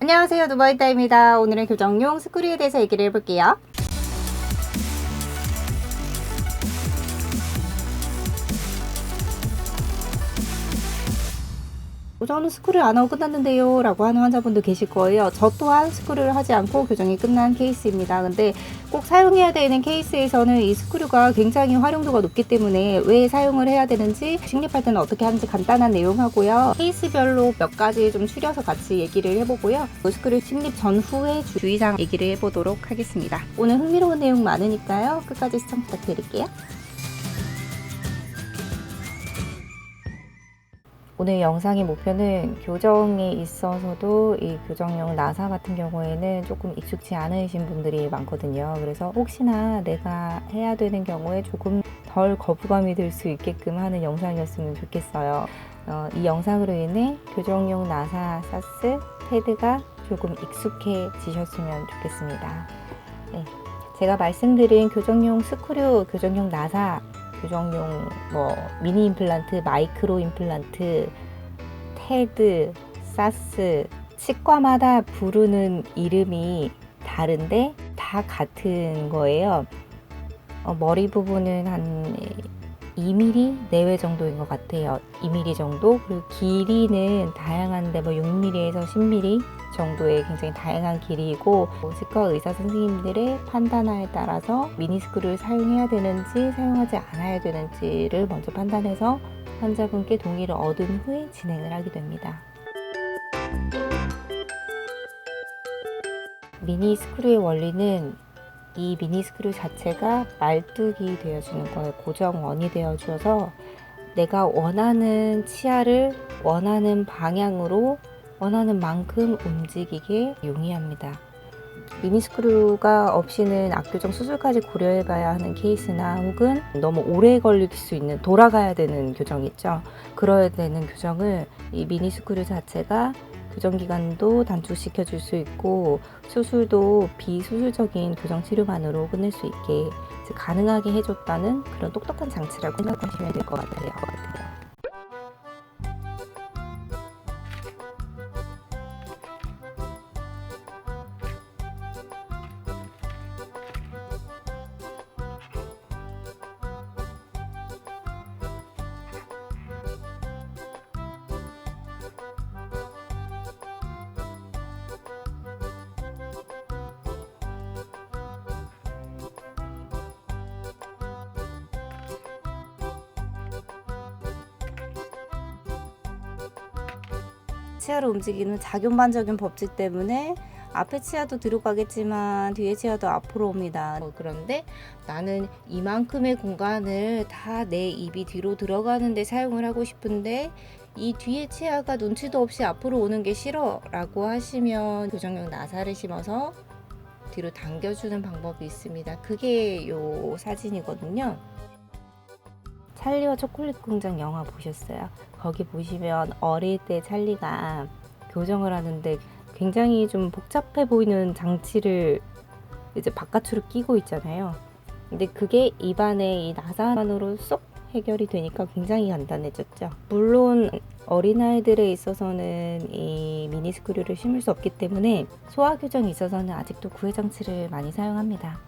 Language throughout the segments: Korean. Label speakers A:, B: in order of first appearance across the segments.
A: 안녕하세요, 누바이따입니다. 오늘은 교정용 스크류에 대해서 얘기를 해볼게요. 저는 스크류 안 하고 끝났는데요 라고 하는 환자분도 계실 거예요. 저 또한 스크류를 하지 않고 교정이 끝난 케이스입니다. 근데 꼭 사용해야 되는 케이스에서는 이 스크류가 굉장히 활용도가 높기 때문에 왜 사용을 해야 되는지, 식립할 때는 어떻게 하는지 간단한 내용하고요. 케이스별로 몇 가지 좀 추려서 같이 얘기를 해보고요. 스크류 식립 전후의 주의사항 얘기를 해보도록 하겠습니다. 오늘 흥미로운 내용 많으니까요. 끝까지 시청 부탁드릴게요. 오늘 영상의 목표는 교정에 있어서도 이 교정용 나사 같은 경우에는 조금 익숙치 않으신 분들이 많거든요. 그래서 혹시나 내가 해야 되는 경우에 조금 덜 거부감이 들 수 있게끔 하는 영상이었으면 좋겠어요. 이 영상으로 인해 교정용 나사 사스 패드가 조금 익숙해지셨으면 좋겠습니다. 네, 제가 말씀드린 교정용 스크류, 교정용 나사, 교정용 미니 임플란트, 마이크로 임플란트, 테드, 사스, 치과마다 부르는 이름이 다른데 다 같은 거예요. 머리 부분은 한 2mm 내외 정도인 것 같아요. 2mm 정도. 그리고 길이는 다양한데 6mm에서 10mm 정도의 굉장히 다양한 길이이고, 치과 의사 선생님들의 판단에 따라서 미니스크류를 사용해야 되는지 사용하지 않아야 되는지를 먼저 판단해서 환자분께 동의를 얻은 후에 진행을 하게 됩니다. 미니스크류의 원리는 이 미니스크류 자체가 말뚝이 되어주는 거예요. 고정원이 되어주어서 내가 원하는 치아를 원하는 방향으로 원하는 만큼 움직이게 용이합니다. 미니스크류가 없이는 악교정 수술까지 고려해봐야 하는 케이스나 혹은 너무 오래 걸릴 수 있는 돌아가야 되는 교정 있죠. 그러야 되는 교정을 이 미니스크류 자체가 교정 기간도 단축시켜 줄 수 있고 수술도 비수술적인 교정 치료만으로 끝낼 수 있게 가능하게 해줬다는 그런 똑똑한 장치라고 생각하시면 될 것 같아요. 치아를 움직이는 작용반작용 법칙 때문에 앞에 치아도 뒤로 가겠지만 뒤에 치아도 앞으로 옵니다. 그런데 나는 이만큼의 공간을 다 내 입이 뒤로 들어가는데 사용을 하고 싶은데 이 뒤에 치아가 눈치도 없이 앞으로 오는 게 싫어 라고 하시면 교정용 나사를 심어서 뒤로 당겨주는 방법이 있습니다. 그게 요 사진이거든요. 찰리와 초콜릿 공장 영화 보셨어요? 거기 보시면 어릴 때 찰리가 교정을 하는데 굉장히 좀 복잡해 보이는 장치를 이제 바깥으로 끼고 있잖아요. 근데 그게 입안에 이 나사만으로 쏙 해결이 되니까 굉장히 간단해졌죠. 물론 어린아이들에 있어서는 이 미니스크류를 심을 수 없기 때문에 소아교정에 있어서는 아직도 구해장치를 많이 사용합니다.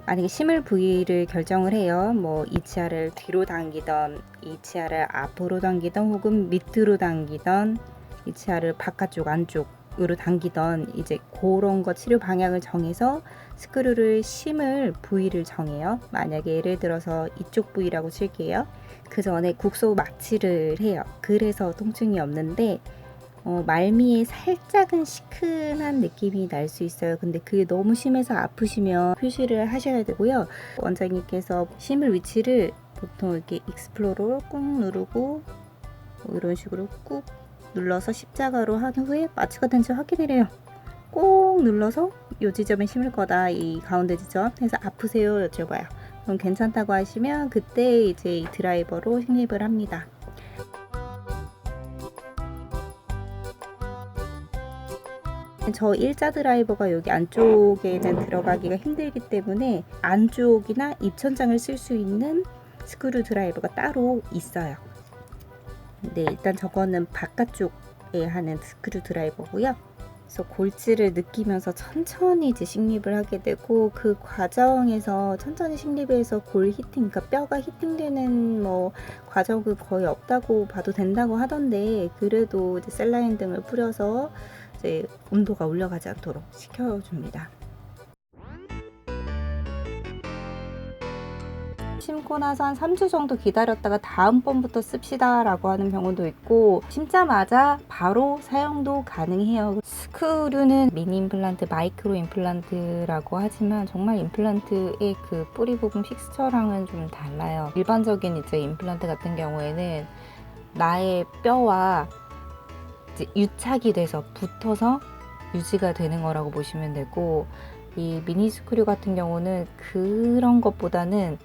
A: 만약에 심을 부위를 결정을 해요. 이 치아를 뒤로 당기던, 이 치아를 앞으로 당기던, 혹은 밑으로 당기던, 이 치아를 바깥쪽 안쪽으로 당기던, 이제 그런 거 치료 방향을 정해서 스크류를 심을 부위를 정해요. 만약에 예를 들어서 이쪽 부위라고 칠게요. 그 전에 국소 마취를 해요. 그래서 통증이 없는데 말미에 살짝은 시큰한 느낌이 날 수 있어요. 근데 그게 너무 심해서 아프시면 표시를 하셔야 되고요. 원장님께서 심을 위치를 보통 이렇게 익스플로러로 꾹 누르고 이런 식으로 꾹 눌러서 십자가로 한 후에 마취가 된지 확인을 해요. 꼭 눌러서 이 지점에 심을 거다, 이 가운데 지점 해서 아프세요 여쭤봐요. 그럼 괜찮다고 하시면 그때 이제 이 드라이버로 식립을 합니다. 저 일자 드라이버가 여기 안쪽에는 들어가기가 힘들기 때문에 안쪽이나 입천장을 쓸 수 있는 스크류 드라이버가 따로 있어요. 네, 일단 저거는 바깥쪽에 하는 스크류 드라이버고요. 그래서 골질을 느끼면서 천천히 이제 식립을 하게 되고, 그 과정에서 천천히 식립해서 골 히팅, 그러니까 뼈가 히팅되는 뭐 과정은 거의 없다고 봐도 된다고 하던데, 그래도 이제 셀라인 등을 뿌려서 이제 온도가 올라가지 않도록 시켜줍니다. 심고 나서 한 3주 정도 기다렸다가 다음번부터 씁시다 라고 하는 경우도 있고, 심자마자 바로 사용도 가능해요. 스크류는 미니 임플란트, 마이크로 임플란트라고 하지만 정말 임플란트의 그 뿌리 부분 픽스처랑은 좀 달라요. 일반적인 이제 임플란트 같은 경우에는 나의 뼈와 이제 유착이 돼서 붙어서 유지가 되는 거라고 보시면 되고, 이 미니 스크류 같은 경우는 그런 것보다는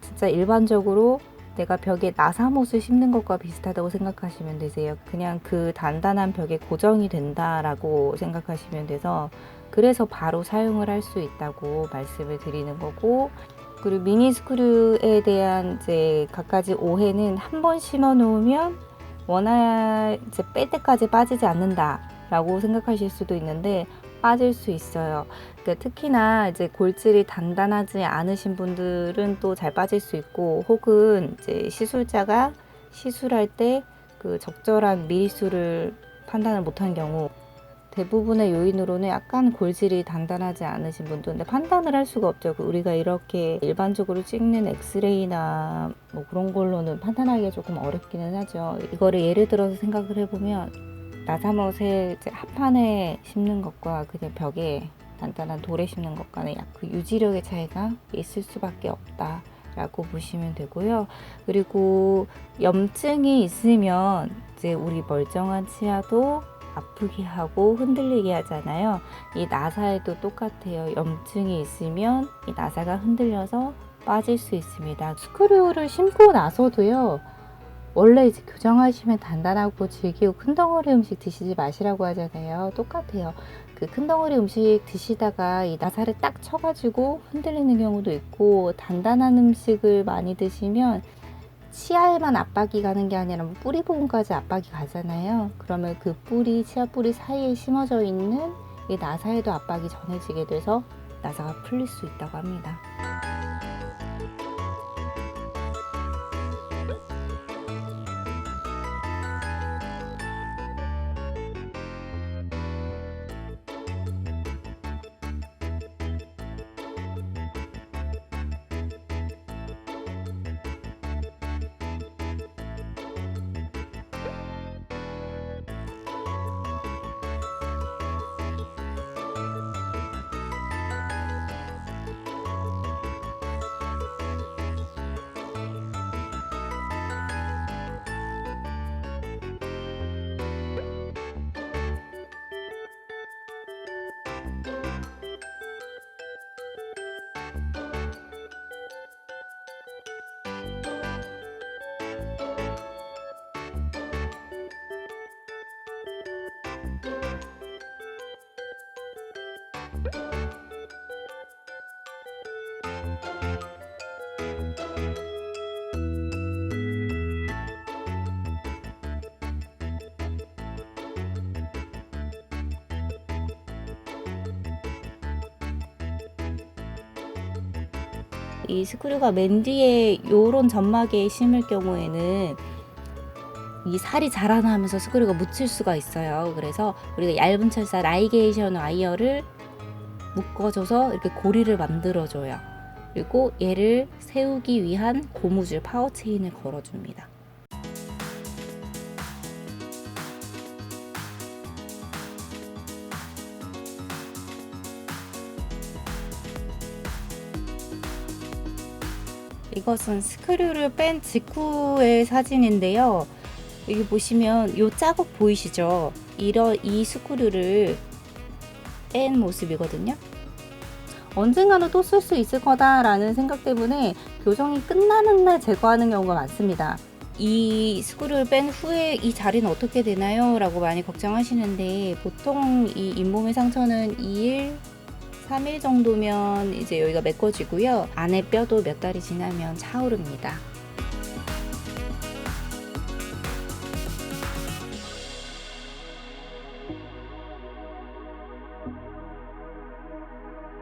A: 진짜 일반적으로 내가 벽에 나사못을 심는 것과 비슷하다고 생각하시면 되세요. 그냥 그 단단한 벽에 고정이 된다라고 생각하시면 돼서, 그래서 바로 사용을 할 수 있다고 말씀을 드리는 거고, 그리고 미니 스크류에 대한 이제 갖가지 오해는 한 번 심어 놓으면 이제 뺄 때까지 빠지지 않는다라고 생각하실 수도 있는데, 빠질 수 있어요. 그러니까 특히나 이제 골질이 단단하지 않으신 분들은 또 잘 빠질 수 있고, 혹은 이제 시술자가 시술할 때 그 적절한 미리수를 판단을 못한 경우, 대부분의 요인으로는 약간 골질이 단단하지 않으신 분들, 근데 판단을 할 수가 없죠. 우리가 이렇게 일반적으로 찍는 엑스레이나 뭐 그런 걸로는 판단하기가 조금 어렵기는 하죠. 이거를 예를 들어서 생각을 해보면, 나사못을 이제 합판에 심는 것과 그냥 벽에 단단한 돌에 심는 것과는 약 그 유지력의 차이가 있을 수밖에 없다 라고 보시면 되고요. 그리고 염증이 있으면 이제 우리 멀쩡한 치아도 아프게 하고 흔들리게 하잖아요. 이 나사에도 똑같아요. 염증이 있으면 이 나사가 흔들려서 빠질 수 있습니다. 스크류를 심고 나서도요, 원래 이제 교정하시면 단단하고 질기고 큰 덩어리 음식 드시지 마시라고 하잖아요. 똑같아요. 그 큰 덩어리 음식 드시다가 이 나사를 딱 쳐가지고 흔들리는 경우도 있고, 단단한 음식을 많이 드시면 치아에만 압박이 가는 게 아니라 뿌리 부분까지 압박이 가잖아요. 그러면 그 치아 뿌리 사이에 심어져 있는 이 나사에도 압박이 전해지게 돼서 나사가 풀릴 수 있다고 합니다. 이 스크류가 맨 뒤에 요런 점막에 심을 경우에는 이 살이 자라나면서 스크류가 묻힐 수가 있어요. 그래서 우리가 얇은 철사 라이게이션 와이어를 묶어줘서 이렇게 고리를 만들어줘요. 그리고 얘를 세우기 위한 고무줄 파워체인을 걸어줍니다. 이것은 스크류를 뺀 직후의 사진인데요. 여기 보시면 요 자국 보이시죠? 이 스크류를 뺀 모습이거든요. 언젠가는 또 쓸 수 있을 거다라는 생각 때문에 교정이 끝나는 날 제거하는 경우가 많습니다. 이 스크류를 뺀 후에 이 자리는 어떻게 되나요? 라고 많이 걱정하시는데, 보통 이 잇몸의 상처는 2일, 3일 정도면 이제 여기가 메꿔지고요. 안에 뼈도 몇 달이 지나면 차오릅니다.